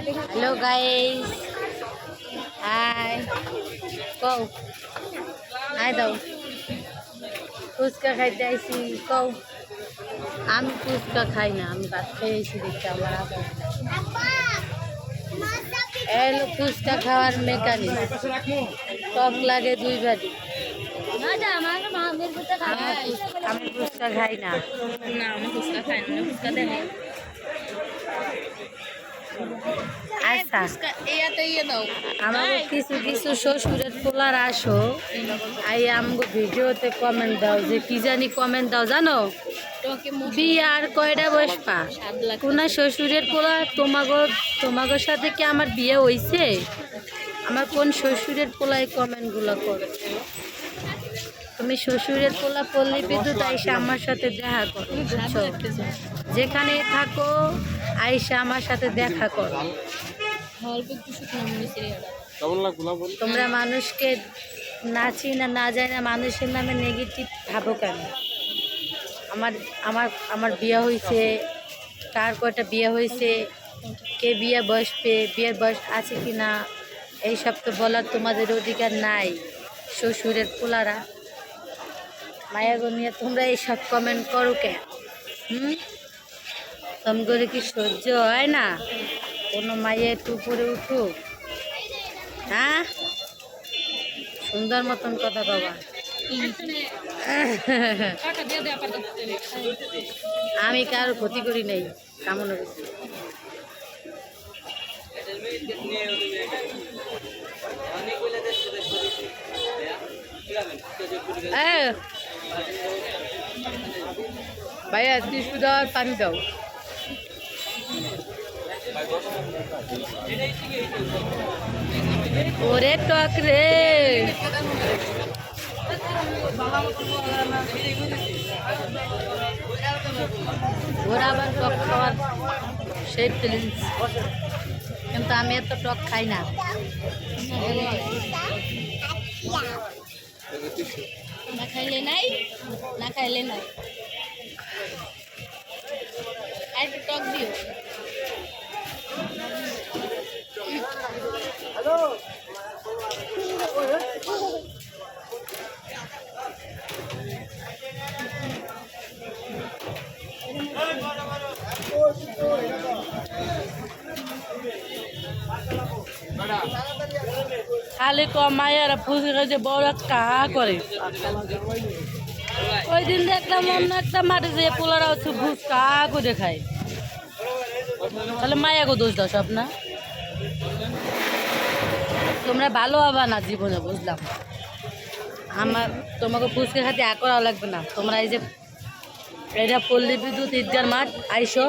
Hello guys. Hi. Go. Hi দাও। ফুচকা খাইতে আইছি কও। আমি ফুচকা খাই না, আমি ভাত খেয়ে আইছি দেখতে আমার আবার। এলো ফুচকা খাওয়ার মেকানিক। টক লাগে 2 বাটি। আমি ফুচকা খাই না। আমি ফুচকা খাই না, ফুচকা দেয় আচ্ছা দাও। আমাকে কিছু কিছু শ্বশুরের পোলার আসো আই আমগো ভিডিওতে কমেন্ট দাও যে কি জানি কমেন্ট দাও জানো বিয়ে আর কয়টা বসপা কোন শ্বশুরের পোলা তোমাগোর সাথে কি আমার বিয়ে হইছে আমার কোন শ্বশুরের পোলায় কমেন্টগুলো করো তুমি শ্বশুরের পোলা পল্লী বিদ্যুৎ আইসা আমার সাথে দেখা করো বুঝছো যেখানে থাকো আইসা আমার সাথে দেখা করো তোমরা মানুষকে নাচি না যায় না মানুষের নামে নেগেটিভ ভাবো কেন আমার আমার আমার বিয়ে হয়েছে কার কয়টা বিয়ে হয়েছে কে বিয়ে বসবে বিয়ের বয়স আছে কি না এইসব তো বলার তোমাদের অধিকার নাই শ্বশুরের পোলারা মায়াগো নিয়ে তোমরা এইসব কমেন্ট করো কেন তোমাদের কি সহ্য হয় না কোনো মায়ে একটু উপরে উঠুক হ্যাঁ সুন্দর মতন কথা বাবা আমি কারো ক্ষতি করি নাই কামনা করছি ভাইয়া টিস্যু দাও আর পানি দাও ওরে টক রে ওরা আবার টক খাওয়ার সেই ফিলিংস কিন্তু আমি এত টক খাই না না খাইলে নাই আর একটু টক দিও খালি কমাইয়ারা ফুচকা যে বড় কাহা করে ওই দিন দেখলাম অন্য একটা মাঠে যে পোলারা হচ্ছে ফুচকা করে খায় তাহলে মায়াগো দোষ দাও সব না তোমরা ভালো হবা না জীবনে বুঝলাম আমার তোমাকে ফুচকা খাতে করাও লাগবে না তোমরা এই যে এটা পল্লী বিদ্যুৎ ঈদগার মাঠ আইসো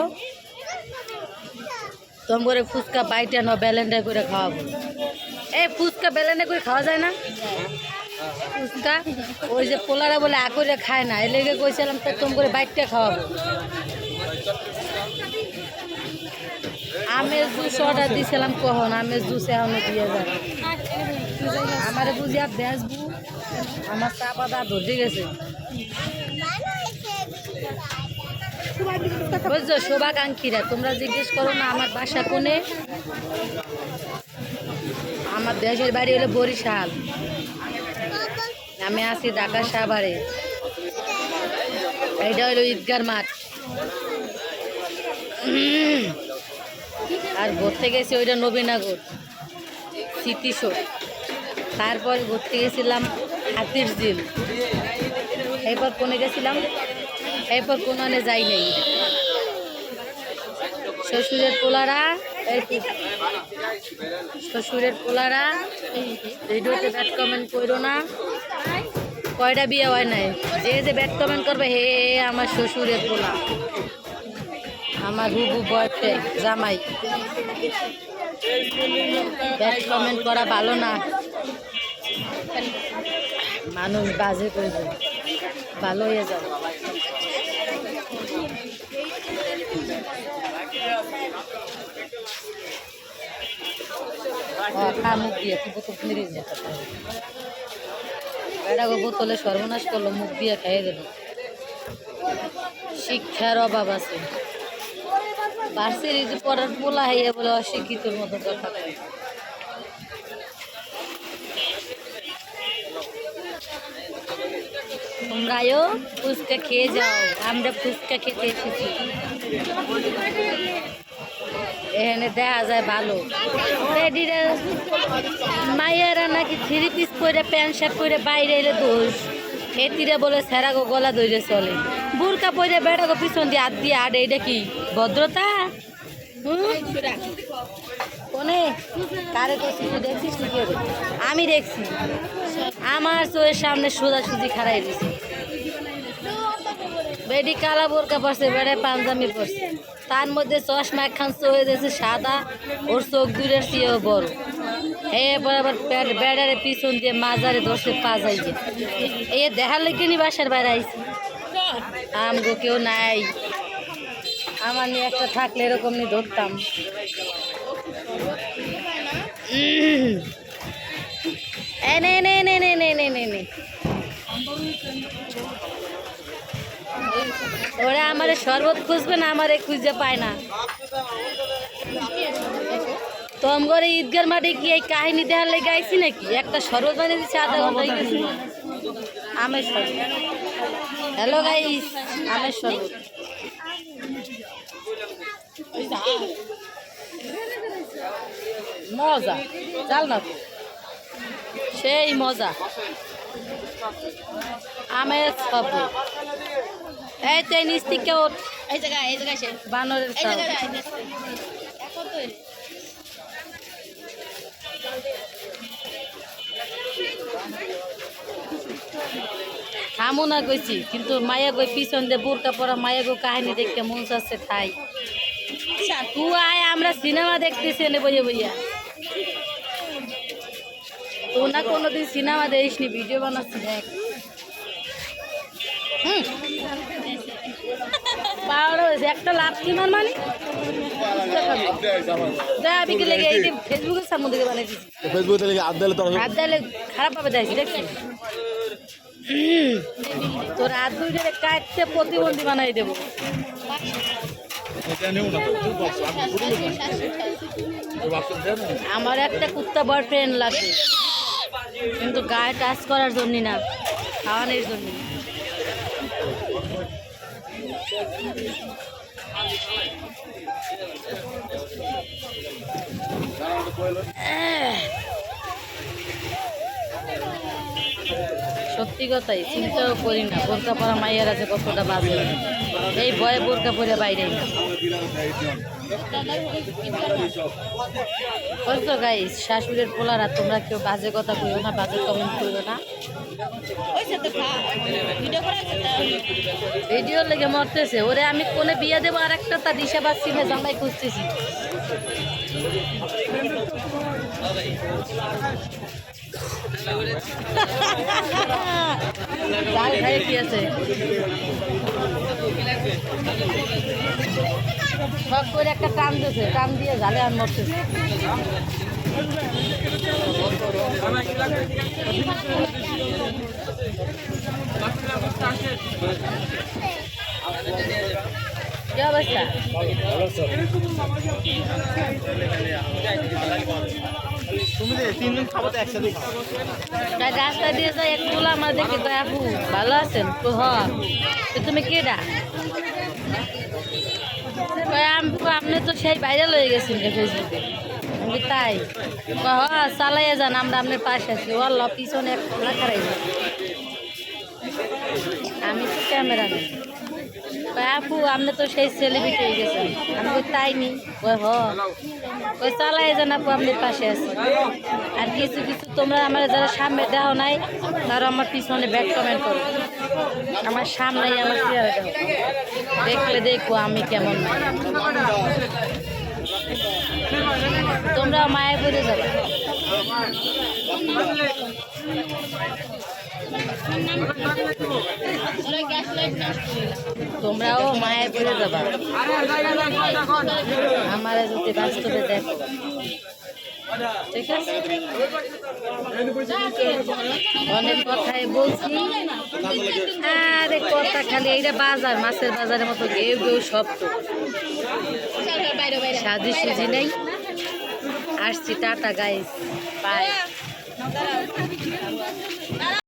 তোম করে ফুচকা বাইটা ন ব্যালেন্ডাই করে খাওয়াবো এই ফুচকা ব্যালেন্ডাই করে খাওয়া যায় না ফুচকা ওই যে পোলারা বলে করে খায় না এই লেগে কইছিলাম তো তোম করে বাইকটা খাওয়াবো আমের জুস অর্ডার দিয়েছিলাম কখন আমের জুস এখনো দিয়ে যাবে আমার বুঝি আর বেসবু আমার চা পাতা ধরে গেছে বুঝছো শুভাকাঙ্ক্ষীরা তোমরা জিজ্ঞেস করো না আমার বাসা কোনে আমার দেশের বাড়ি হলো বরিশাল আমি আছি ঢাকা সাভারে এইটা হলো ঈদগার মাঠ আর ঘুরতে গেছি ওইটা নবীনগর স্মৃতিসৌধ তারপর ঘুরতে গেছিলাম হাতির ঝিল এরপর কোনে গেছিলাম এরপর কোনে যাই নাই শ্বশুরের পোলারা ভিডিওতে ব্যাড কমেন্ট করো না কয়টা বিয়ে হয় নাই যে ব্যাড কমেন্ট করবে হে আমার শ্বশুরের পোলা আমার হুবু বয়ফ্রেন্ড জামাই ব্যাড কমেন্ট করা ভালো না মানুষ বাজে করবে ভালো হয়ে যাবে মুখ দিয়ে তুই বোতল মেরে যেতে এটা বোতলে সর্বনাশ করলো মুখ দিয়ে খেয়ে গেল শিক্ষার অভাব আছে ভার্সিটি পড়ার পোলা হইয়া বলে অশিক্ষিতর মতো কথা বলে। তোমরাও ফুচকা খেয়ে যাও, আমরা ফুচকা খেতে এসেছি। এখানে দেখা যায় ভালো রেডিরা মাইয়ারা নাকি 3 পিস পরে প্যান্ট শার্ট পরে বাইরে এলে দোষ, এতিরা বলে সেরাগো গলা ধরে চলে, বুরকা পরে বেড়াগো পিছন দিয়ে হাত দিয়ে আডে, এটা কি ভদ্রতা? কোনে কারে করছি তুই দেখছিস কি করে? আমি দেখছি, আমার চোখের সামনে সোজাসুজি খাড়াই দিছি। বেডি কালা বোরকা পরছে, বেড়ায় পাঞ্জামি পরছে, তার মধ্যে চশমা একখান হয়ে যাচ্ছে সাদা, ওর চোখ দূরের চেয়েও বড়। এরপর আবার বেড়ারে পিছন দিয়ে মাজারে ধরছে পাজাই যে এ দেখার লেগে নি বাসার বাইরে আইছি। আমগো কেউ নাই, আমার নিয়ে একটা থাকলে এরকম নি ধরতাম। নে নে নে নে নে নে নে নে ওরা আমারে শরবত খুঁজবে না, আমারে খুঁজে পায় না। তোমগরে ঈদগার মাঠে কি এই কাহিনী দেখার লেগে আইছি নাকি? একটা শরবত বানিয়ে দিচ্ছে, আধা ঘন্টা হয়ে গেছে আমের শরবত। হ্যালো গাইস, আমের শরবত মজা, চাল না সেই মজা আমের শরবত। এই তো নিচ থেকে ওঠ, এই জায়গায় সে বানরের এই চাল। জায়গায় এখন তো থামো না কইছি, কিন্তু মায়া গই পিছন দিয়ে বোরকা পরা মায়া গো কাহিনী দেখতে মন চাচ্ছে তাই। তুই আয়, আমরা সিনেমা দেখতেছি এনে বইয়া বইয়া। তো না কোনোদিন সিনেমা দেখিসনি, ভিডিও বানাচ্ছি দেখ। পাওয়ার হয়েছে একটা লাভ কিনার মানে বিকেলে এই যে ফেসবুকের সামনে দিকে বানিয়েছি, ফেসবুকে লিখে হাত দিলে তোর হাত দিলে খারাপ ভাবে দেখছি দেখছি। তোর হাত দুইটারে কাটতে প্রতিবন্ধী বানাই দেবো। আমার একটা কুত্তা বয়ফ্রেন্ড লাগবে, কিন্তু গায়ে টাচ করার জন্য না, খাওয়ানোর জন্য। সত্যি কথাই চিন্তাও করি না বোরকা পরা মাইয়ার আছে কতটা বাজে, এই ভয়ে বোরকা পরে বাইরে না। বুঝছো গাইস, শাশুড়ের পোলারা তোমরা কেউ বাজে কথা কইও না, বাজে কমেন্ট করিও না। ভিডিও লেগে মরতেছে ওরে, আমি কোনে বিয়ে দেবো আর একটা তা দিশা পাচ্ছি না, জামাই খুঁজতেছি। জাল খাইয়ে কি আছে, সব করে একটা টান দিয়েছে, টান দিয়ে জালে আর মরতেছে। কি অবস্থা? তুমি 3 দিন খাবো তো একসাথে খাবো। তাই রাস্তা দিয়ে যাই এক পোলা আমার দেখে কয়, আপু ভালো আছেন তো? তো তুমি কেডা? আপনি তো সেই ভাইরাল হয়ে গেছেন ফেসবুকে। আমি তাই চালাইয়া যান, আমরা আপনার পাশে আছি। ও আল্লাহ, পিছনে এক খোলা খারাই, আমি তো ক্যামেরা নেই। আপু আপনি তো সেই সেলিব্রিটি হয়ে গেছেন। আমি তাই নি, ওই চালাই যান আপু, আপনার পাশে আছে। আর কিছু কিছু তোমরা আমার যারা সামনে দেওয়া নাই, তারা আমার পিছনে ব্যাক কমেন্ট করো। আমার সামনে আমার চেহারা দেখলে দেখো আমি কেমন। তোমরা মায়ে পড়ে যাবে, তোমরাও মায়ে পড়ে যাবা আমার যদি বাস্তবে দেখো। ঠিক আছে, অনেক কথাই বলছি, আরে কথা খালি এইটা বাজার, মাছের বাজারের মতো গেউ গেউ শব্দ। সাজু সুজি নেই আসছি টাটা গাইস বাই